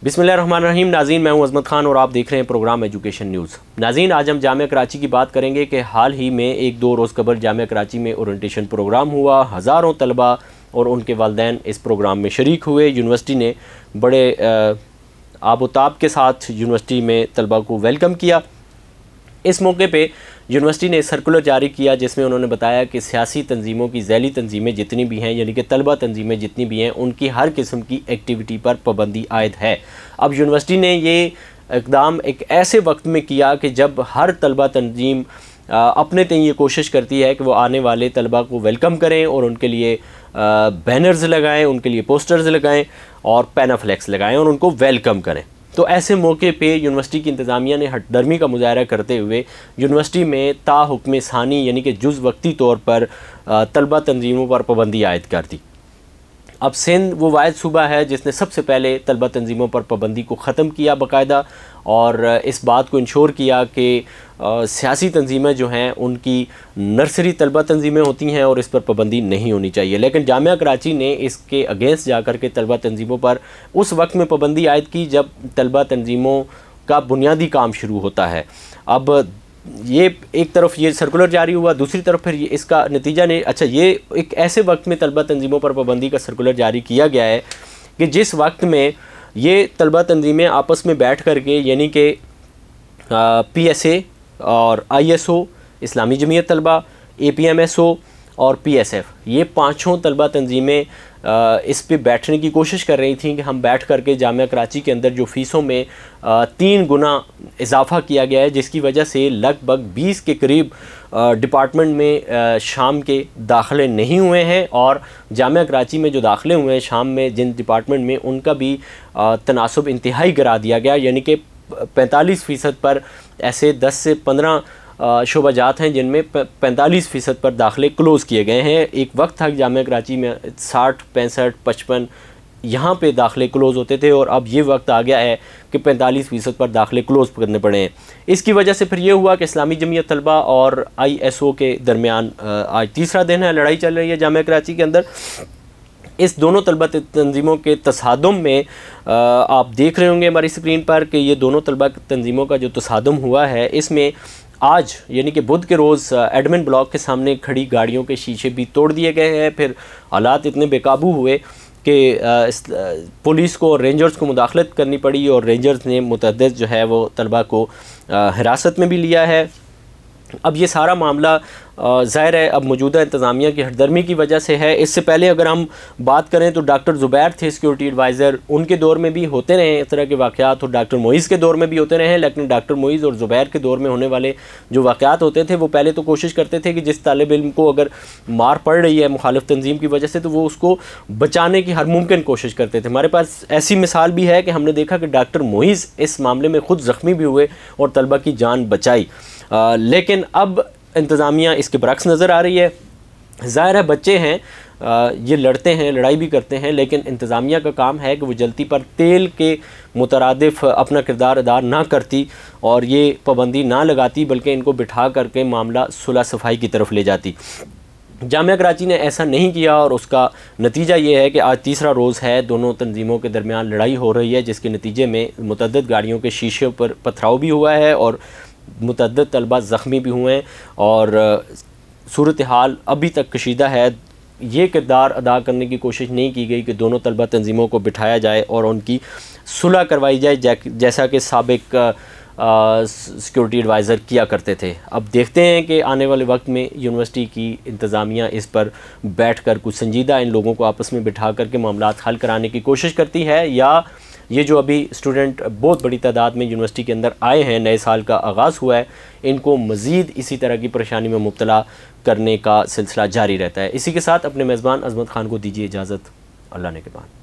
बिस्मिल्लाहिर्रहमानिर्रहीम। नाज़रीन, मैं हूं अज़मत ख़ान और आप देख रहे हैं प्रोग्राम एजुकेशन न्यूज़। नाज़रीन, आज हम जामिया कराची की बात करेंगे कि हाल ही में 1-2 रोज़ कबल जामिया कराची में ओरिएंटेशन प्रोग्राम हुआ। हज़ारों तलबा और उनके वालिदैन इस प्रोग्राम में शरीक हुए। यूनिवर्सिटी ने बड़े आबोताब के साथ यूनिवर्सिटी में तलबा को वेलकम किया। इस मौके पे यूनिवर्सिटी ने सर्कुलर जारी किया जिसमें उन्होंने बताया कि सियासी तंजीमों की ज़ैली तंजीमें जितनी भी हैं, यानी कि तलबा तंजीमें जितनी भी हैं, उनकी हर किस्म की एक्टिविटी पर पाबंदी आयद है। अब यूनिवर्सिटी ने ये इक़दाम एक ऐसे वक्त में किया कि जब हर तलबा तंजीम अपने तय ये कोशिश करती है कि वो आने वाले तलबा को वेलकम करें और उनके लिए बैनर्स लगाएँ, उनके लिए पोस्टर्स लगाएँ और पैनाफ्लेक्स लगाएँ और उनको वेलकम करें। तो ऐसे मौके पे यूनिवर्सिटी की इंतज़ामिया ने हटदर्मी का मुज़ाहरा करते हुए यूनिवर्सिटी में ताहुक्म सानी यानी कि जुज़ वक्ती तौर पर तलबा तंजीमों पर पाबंदी आयद कर दी। अब सिंध वो वाहिद सूबा है जिसने सबसे पहले तलबा तंजीमों पर पाबंदी को ख़त्म किया बाकायदा, और इस बात को इंश्योर किया कि सियासी तंजीमें जो हैं उनकी नर्सरी तलबा तंजीमें होती हैं और इस पर पाबंदी नहीं होनी चाहिए। लेकिन जामिया कराची ने इसके अगेंस्ट जाकर के तलबा तंजीमों पर उस वक्त में पाबंदी आयद की जब तलबा तंजीमों का बुनियादी काम शुरू होता है। अब ये एक तरफ ये सर्कुलर जारी हुआ, दूसरी तरफ फिर इसका नतीजा ने ये एक ऐसे वक्त में तलबा तंजीमों पर पाबंदी का सर्कुलर जारी किया गया है कि जिस वक्त में ये तलबा तंजीमें आपस में बैठ कर के यानी कि PSA और ISO, इस्लामी जमीयत तलबा, APMSO और PSF, ये पाँचों तलबा तंजीमें इस पे बैठने की कोशिश कर रही थी कि हम बैठ कर के जामिया कराची के अंदर जो फ़ीसों में 3 गुना इजाफ़ा किया गया है, जिसकी वजह से लगभग 20 के करीब डिपार्टमेंट में शाम के दाखिले नहीं हुए हैं, और जामिया कराची में जो दाखिले हुए हैं शाम में जिन डिपार्टमेंट में, उनका भी तनासुब इंतहाई गिरा दिया गया, यानी कि 45% पर ऐसे 10 से 15 शोबाजात हैं जिनमें 45% पर दाखिले क्लोज़ किए गए हैं। एक वक्त था जामिया कराची में 60, 65, 55 यहाँ पे दाखिले क्लोज़ होते थे, और अब ये वक्त आ गया है कि 45% पर दाखिले क्लोज़ करने पड़े हैं। इसकी वजह से फिर ये हुआ कि इस्लामी जमीयत तलबा और ISO के दरमियान आज तीसरा दिन है, लड़ाई चल रही है जामिया कराची के अंदर। इस दोनों तलबा तंजीमों के तसादुम में आप देख रहे होंगे हमारी स्क्रीन पर कि ये दोनों तलबा तंजीमों का जो तसादुम हुआ है, इसमें आज यानी कि बुध के रोज़ एडमिन ब्लॉक के सामने खड़ी गाड़ियों के शीशे भी तोड़ दिए गए हैं। फिर हालात इतने बेकाबू हुए कि पुलिस को और रेंजर्स को मुदाखलत करनी पड़ी, और रेंजर्स ने मुतअद्दिद जो है वो तलबा को हिरासत में भी लिया है। अब ये सारा मामला ज़ाहिर है अब मौजूदा इंतज़ामिया की हटदर्मी की वजह से है। इससे पहले अगर हम बात करें तो डॉक्टर ज़ुबैर थे सिक्योरिटी एडवाइज़र, उनके दौर में भी होते रहे इस तरह के वाक़यात, और डॉक्टर मोइज़ के दौर में भी होते रहे हैं। लेकिन डॉक्टर मोइज़ और ज़ुबैर के दौर में होने वाले जो वाक़यात होते थे, वो पहले तो कोशिश करते थे कि जिस तालिब इल्म को अगर मार पड़ रही है मुखालिफ तंजीम की वजह से, तो वो उसको बचाने की हर मुमकिन कोशिश करते थे। हमारे पास ऐसी मिसाल भी है कि हमने देखा कि डॉक्टर मोइज़ इस मामले में ख़ुद ज़ख्मी भी हुए और तलबा की जान बचाई। लेकिन अब इंतज़ामिया इसके बरक्स नज़र आ रही है। ज़ाहिर है बच्चे हैं, ये लड़ते हैं, लड़ाई भी करते हैं, लेकिन इंतज़ामिया का काम है कि वो जलती पर तेल के मुतरादिफ अपना किरदार अदा ना करती और ये पाबंदी ना लगाती, बल्कि इनको बिठा करके मामला सुलह सफाई की तरफ ले जाती। जामिया कराची ने ऐसा नहीं किया, और उसका नतीजा ये है कि आज तीसरा रोज़ है, दोनों तंजीमों के दरमियान लड़ाई हो रही है, जिसके नतीजे में मुतअद्दिद गाड़ियों के शीशे पर पथराव भी हुआ है और मुतअद्दिद तलबा ज़ख्मी भी हुए हैं, और सूरत हाल अभी तक कशीदा है। ये किरदार अदा करने की कोशिश नहीं की गई कि दोनों तलबा तंजीमों को बिठाया जाए और उनकी सुलह करवाई जाए, जैसा कि साबिक सिक्योरिटी एडवाइज़र किया करते थे। अब देखते हैं कि आने वाले वक्त में यूनिवर्सिटी की इंतज़ामिया इस पर बैठ कर कुछ संजीदा इन लोगों को आपस में बिठा करके मामलात हल कराने की कोशिश करती है, या ये जो अभी स्टूडेंट बहुत बड़ी तादाद में यूनिवर्सिटी के अंदर आए हैं, नए साल का आगाज़ हुआ है, इनको मज़ीद इसी तरह की परेशानी में मुब्तला करने का सिलसिला जारी रहता है। इसी के साथ अपने मेज़बान अज़मत ख़ान को दीजिए इजाज़त। अल्लाह ने के बाद।